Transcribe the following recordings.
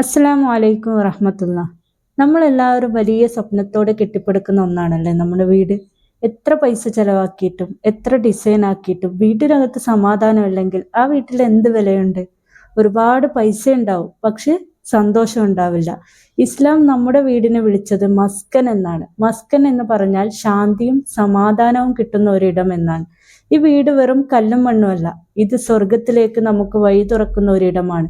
അസ്സലാമു അലൈക്കും വറഹ്മത്തുള്ളാ. നമ്മളെല്ലാവരും വലിയ സ്വപ്നത്തോടെ കെട്ടിപ്പടുക്കുന്ന ഒന്നാണല്ലേ നമ്മുടെ വീട്. എത്ര പൈസ ചെലവാക്കിയിട്ടും എത്ര ഡിസൈൻ ആക്കിയിട്ടും വീട്ടിനകത്ത് സമാധാനമില്ലെങ്കിൽ ആ വീട്ടിൽ എന്ത് വിലയുണ്ട്? ഒരുപാട് പൈസ ഉണ്ടാവും, പക്ഷെ സന്തോഷം ഉണ്ടാവില്ല. ഇസ്ലാം നമ്മുടെ വീടിനെ വിളിച്ചത് മസ്കൻ എന്നാണ്. മസ്കൻ എന്ന് പറഞ്ഞാൽ ശാന്തിയും സമാധാനവും കിട്ടുന്ന ഒരിടം എന്നാണ്. ഈ വീട് വെറും കല്ലും മണ്ണുമല്ല, ഇത് സ്വർഗത്തിലേക്ക് നമുക്ക് വഴി തുറക്കുന്ന ഒരിടമാണ്.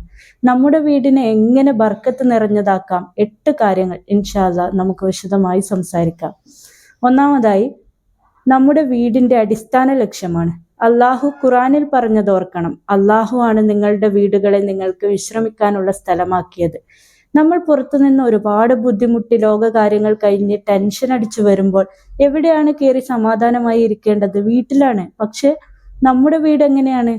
നമ്മുടെ വീടിനെ എങ്ങനെ ബർക്കത്ത് നിറഞ്ഞതാക്കാം, 8 കാര്യങ്ങൾ ഇൻഷാ അല്ലാഹ് നമുക്ക് വിശദമായി സംസാരിക്കാം. ഒന്നാമതായി, നമ്മുടെ വീടിന്റെ അടിസ്ഥാന ലക്ഷ്യമാണ്. അള്ളാഹു ഖുറാനിൽ പറഞ്ഞത് ഓർക്കണം. അള്ളാഹു ആണ് നിങ്ങളുടെ വീടുകളെ നിങ്ങൾക്ക് വിശ്രമിക്കാനുള്ള സ്ഥലമാക്കിയത്. നമ്മൾ പുറത്തുനിന്ന് ഒരുപാട് ബുദ്ധിമുട്ടി ലോകകാര്യങ്ങൾ കഴിഞ്ഞ് ടെൻഷൻ അടിച്ചു വരുമ്പോൾ എവിടെയാണ് കയറി സമാധാനമായി ഇരിക്കേണ്ടത്? വീട്ടിലാണ്. പക്ഷെ നമ്മുടെ വീട് എങ്ങനെയാണ്?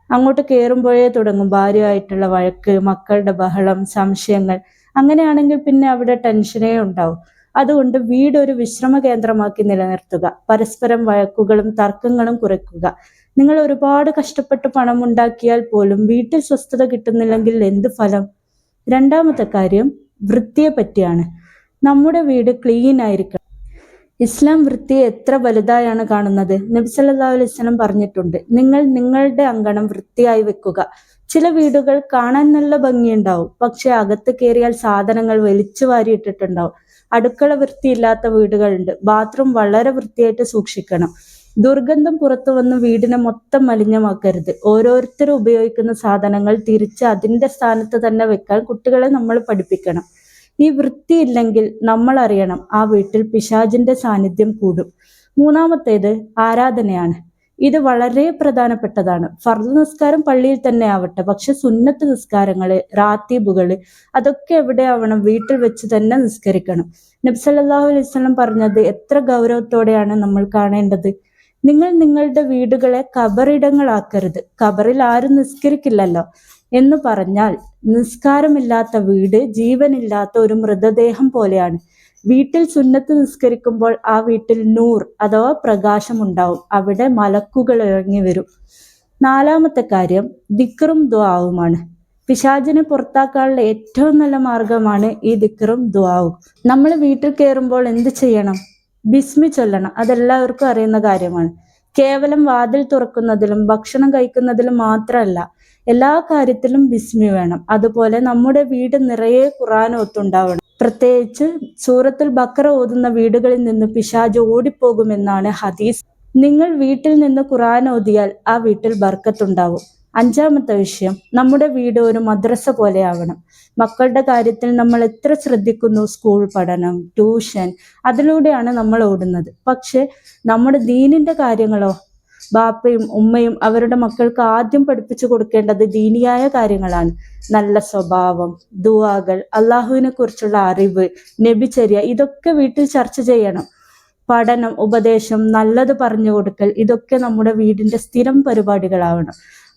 അങ്ങോട്ട് കയറുമ്പോഴേ തുടങ്ങും ഭാര്യയായിട്ടുള്ള വഴക്ക്, മക്കളുടെ ബഹളം, സംശയങ്ങൾ. അങ്ങനെയാണെങ്കിൽ പിന്നെ അവിടെ ടെൻഷനേ ഉണ്ടാവും. അതുകൊണ്ട് വീട് ഒരു വിശ്രമ കേന്ദ്രമാക്കി നിലനിർത്തുക. പരസ്പരം വഴക്കുകളും തർക്കങ്ങളും കുറയ്ക്കുക. നിങ്ങൾ ഒരുപാട് കഷ്ടപ്പെട്ട് പണം ഉണ്ടാക്കിയാൽ പോലും വീട്ടിൽ സ്വസ്ഥത കിട്ടുന്നില്ലെങ്കിൽ എന്ത് ഫലം? രണ്ടാമത്തെ കാര്യം വൃത്തിയെ പറ്റിയാണ്. നമ്മുടെ വീട് ക്ലീൻ ആയിരിക്കണം. ഇസ്ലാം വൃത്തിയെ എത്ര വലുതായാണ് കാണുന്നത്. നബി സല്ലല്ലാഹു അലൈഹി വസല്ലം പറഞ്ഞിട്ടുണ്ട്, നിങ്ങൾ നിങ്ങളുടെ അങ്കണം വൃത്തിയായി വെക്കുക. ചില വീടുകൾ കാണാൻ നല്ല ഭംഗിയുണ്ടാവും, പക്ഷെ അകത്ത് കയറിയാൽ സാധനങ്ങൾ വലിച്ചു വാരിയിട്ടിട്ടുണ്ടാവും. അടുക്കള വൃത്തിയില്ലാത്ത വീടുകളുണ്ട്. ബാത്റൂം വളരെ വൃത്തിയായിട്ട് സൂക്ഷിക്കണം. ദുർഗന്ധം പുറത്തു വന്ന് വീടിനെ മൊത്തം മലിനമാക്കരുത്. ഓരോരുത്തരും ഉപയോഗിക്കുന്ന സാധനങ്ങൾ തിരിച്ച് അതിന്റെ സ്ഥാനത്ത് തന്നെ വെക്കാൻ കുട്ടികളെ നമ്മൾ പഠിപ്പിക്കണം. ഈ വൃത്തിയില്ലെങ്കിൽ നമ്മൾ അറിയണം, ആ വീട്ടിൽ പിശാചിന്റെ സാന്നിധ്യം കൂടും. മൂന്നാമത്തേത് ആരാധനയാണ്. ഇത് വളരെ പ്രധാനപ്പെട്ടതാണ്. ഫർദ് നിസ്കാരം പള്ളിയിൽ തന്നെ ആവട്ടെ, പക്ഷെ സുന്നത്ത് നിസ്കാരങ്ങള്, റാത്തീബുകള്, അതൊക്കെ എവിടെ ആവണം? വീട്ടിൽ വെച്ച് തന്നെ നിസ്കരിക്കണം. നബി സല്ലല്ലാഹു അലൈഹി വസല്ലം പറഞ്ഞത് എത്ര ഗൗരവത്തോടെയാണ് നമ്മൾ കാണേണ്ടത്. നിങ്ങൾ നിങ്ങളുടെ വീടുകളെ കബറിടങ്ങളാക്കരുത്. കബറിൽ ആരും നിസ്കരിക്കില്ലല്ലോ എന്ന് പറഞ്ഞാൽ, നിസ്കാരമില്ലാത്ത വീട് ജീവനില്ലാത്ത ഒരു മൃതദേഹം പോലെയാണ്. വീട്ടിൽ സുന്നത്ത് നിസ്കരിക്കുമ്പോൾ ആ വീട്ടിൽ നൂർ അഥവാ പ്രകാശം ഉണ്ടാവും. അവിടെ മലക്കുകൾ ഇറങ്ങി വരും. നാലാമത്തെ കാര്യം ദിക്റും ദുആവുമാണ്. പിശാചിനെ പുറത്താക്കാനുള്ള ഏറ്റവും നല്ല മാർഗമാണ് ഈ ദിക്റും ദുആവും. നമ്മൾ വീട്ടിൽ കയറുമ്പോൾ എന്ത് ചെയ്യണം? ബിസ്മി ചൊല്ലണം. അതെല്ലാവർക്കും അറിയുന്ന കാര്യമാണ്. കേവലം വാതിൽ തുറക്കുന്നതിലും ഭക്ഷണം കഴിക്കുന്നതിലും മാത്രമല്ല, എല്ലാ കാര്യത്തിലും ബിസ്മി വേണം. അതുപോലെ നമ്മുടെ വീട് നിറയെ ഖുർആൻ ഓത്തുണ്ടാവണം. പ്രത്യേകിച്ച് സൂറത്തുൽ ബഖറ ഓതുന്ന വീടുകളിൽ നിന്ന് പിശാച് ഓടിപ്പോകുമെന്നാണ് ഹദീസ്. നിങ്ങൾ വീട്ടിൽ നിന്ന് ഖുർആൻ ഓതിയാൽ ആ വീട്ടിൽ ബർക്കത്തുണ്ടാവും. അഞ്ചാമത്തെ വിഷയം, നമ്മുടെ വീട് ഒരു മദ്രസ പോലെ ആവണം. മക്കളുടെ കാര്യത്തിൽ നമ്മൾ എത്ര ശ്രദ്ധിക്കുന്നു. സ്കൂൾ പഠനം, ട്യൂഷൻ, അതിലൂടെയാണ് നമ്മൾ ഓടുന്നത്. പക്ഷെ നമ്മുടെ ദീനിന്റെ കാര്യങ്ങളോ? ബാപ്പയും ഉമ്മയും അവരുടെ മക്കൾക്ക് ആദ്യം പഠിപ്പിച്ചു കൊടുക്കേണ്ടത് ദീനിയായ കാര്യങ്ങളാണ്. നല്ല സ്വഭാവം, ദുആകൾ, അള്ളാഹുവിനെ കുറിച്ചുള്ള അറിവ്, നബിചര്യ, ഇതൊക്കെ വീട്ടിൽ ചർച്ച ചെയ്യണം. പഠനം, ഉപദേശം, നല്ലത് പറഞ്ഞു കൊടുക്കൽ, ഇതൊക്കെ നമ്മുടെ വീടിന്റെ സ്ഥിരം പരിപാടികളാവണം.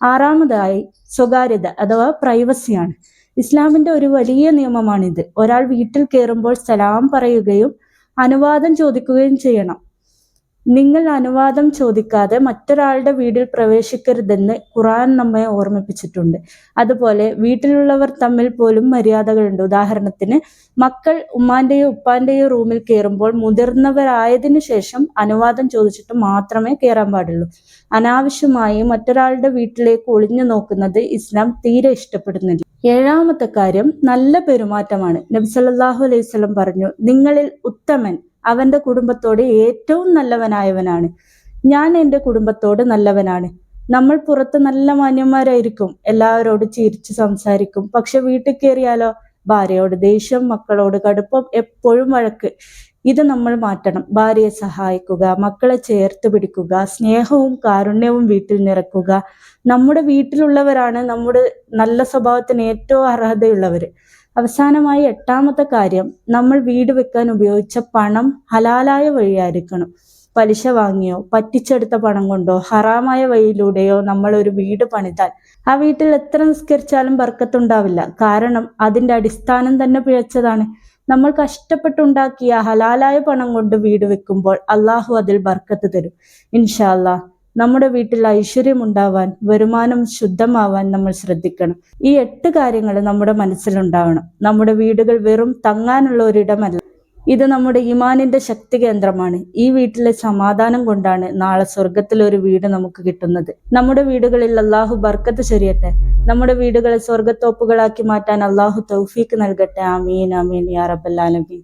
ആറാമതായി സ്വകാര്യത അഥവാ പ്രൈവസിയാണ്. ഇസ്ലാമിന്റെ ഒരു വലിയ നിയമമാണിത്. ഒരാൾ വീട്ടിൽ കയറുമ്പോൾ സലാം പറയുകയും അനുവാദം ചോദിക്കുകയും ചെയ്യണം. നിങ്ങൾ അനുവാദം ചോദിക്കാതെ മറ്റൊരാളുടെ വീട്ടിൽ പ്രവേശിക്കരുതെന്ന് ഖുർആൻ നമ്മെ ഓർമ്മിപ്പിച്ചിട്ടുണ്ട്. അതുപോലെ വീട്ടിലുള്ളവർ തമ്മിൽ പോലും മര്യാദകളുണ്ട്. ഉദാഹരണത്തിന്, മക്കൾ ഉമ്മാന്റെയോ ഉപ്പാന്റെയോ റൂമിൽ കയറുമ്പോൾ മുതിർന്നവരായതിനു ശേഷം അനുവാദം ചോദിച്ചിട്ട് മാത്രമേ കയറാൻ പാടുള്ളൂ. അനാവശ്യമായി മറ്റൊരാളുടെ വീട്ടിലേക്ക് ഒളിഞ്ഞു നോക്കുന്നത് ഇസ്ലാം തീരെ ഇഷ്ടപ്പെടുന്നില്ല. ഏഴാമത്തെ കാര്യം നല്ല പെരുമാറ്റമാണ്. നബി സല്ലല്ലാഹു അലൈഹി വസല്ലം പറഞ്ഞു, നിങ്ങളിൽ ഉത്തമൻ അവന്റെ കുടുംബത്തോട് ഏറ്റവും നല്ലവനായവനാണ്. ഞാൻ എൻ്റെ കുടുംബത്തോട് നല്ലവനാണ്. നമ്മൾ പുറത്ത് നല്ല മാന്യന്മാരായിരിക്കും, എല്ലാവരോടും ചിരിച്ചു സംസാരിക്കും. പക്ഷെ വീട്ടിൽ കയറിയാലോ? ഭാര്യയോട് ദേഷ്യം, മക്കളോട് കടുപ്പം, എപ്പോഴും വഴക്ക്. ഇത് നമ്മൾ മാറ്റണം. ഭാര്യയെ സഹായിക്കുക, മക്കളെ ചേർത്ത് പിടിക്കുക, സ്നേഹവും കാരുണ്യവും വീട്ടിൽ നിറക്കുക. നമ്മുടെ വീട്ടിലുള്ളവരാണ് നമ്മുടെ നല്ല സ്വഭാവത്തിന് ഏറ്റവും അർഹതയുള്ളവര്. അവസാനമായി എട്ടാമത്തെ കാര്യം, നമ്മൾ വീട് വെക്കാൻ ഉപയോഗിച്ച പണം ഹലാലായ വഴിയായിരിക്കണം. പലിശ വാങ്ങിയോ പറ്റിച്ചെടുത്ത പണം കൊണ്ടോ ഹറാമായ വഴിയിലൂടെയോ നമ്മൾ ഒരു വീട് പണിതാൽ ആ വീട്ടിൽ എത്ര നിസ്കരിച്ചാലും ബർക്കത്തുണ്ടാവില്ല. കാരണം അതിന്റെ അടിസ്ഥാനം തന്നെ പിഴച്ചതാണ്. നമ്മൾ കഷ്ടപ്പെട്ടുണ്ടാക്കിയ ഹലാലായ പണം കൊണ്ട് വീട് വെക്കുമ്പോൾ അള്ളാഹു അതിൽ ബർക്കത്ത് തരും. ഇൻഷാ അല്ലാഹ്. നമ്മുടെ വീട്ടിൽ ഐശ്വര്യം ഉണ്ടാവാൻ, വരുമാനം ശുദ്ധമാവാൻ നമ്മൾ ശ്രദ്ധിക്കണം. ഈ 8 കാര്യങ്ങൾ നമ്മുടെ മനസ്സിലുണ്ടാവണം. നമ്മുടെ വീടുകൾ വെറും തങ്ങാനുള്ള ഒരിടമല്ല, ഇത് നമ്മുടെ ഈമാനിന്റെ ശക്തി കേന്ദ്രമാണ്. ഈ വീട്ടിലെ സമാധാനം കൊണ്ടാണ് നാളെ സ്വർഗത്തിൽ ഒരു വീട് നമുക്ക് കിട്ടുന്നത്. നമ്മുടെ വീടുകളിൽ അള്ളാഹു ബർക്കത്ത് ചൊരിയട്ടെ. നമ്മുടെ വീടുകളെ സ്വർഗത്തോപ്പുകളാക്കി മാറ്റാൻ അള്ളാഹു തൗഫീക്ക് നൽകട്ടെ. ആമീൻ ആമീൻ യാ റബ്ബൽ ആലമീൻ.